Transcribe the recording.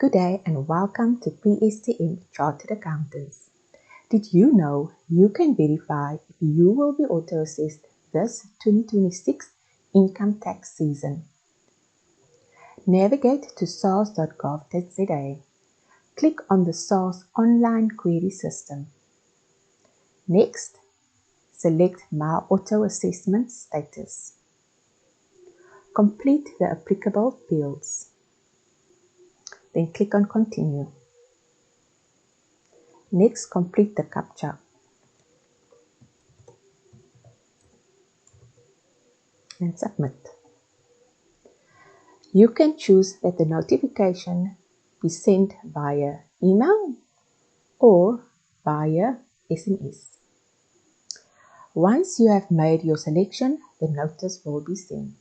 Good day and welcome to PSTM Chartered Accountants. Did you know you can verify if you will be auto-assessed this 2026 income tax season? Navigate to sars.gov.za. Click on the SARS online query system. Next, select My Auto Assessment status. Complete the applicable fields. Then click on Continue. Next, complete the CAPTCHA and submit. You can choose that the notification be sent via email or via SMS. Once you have made your selection, the notice will be sent.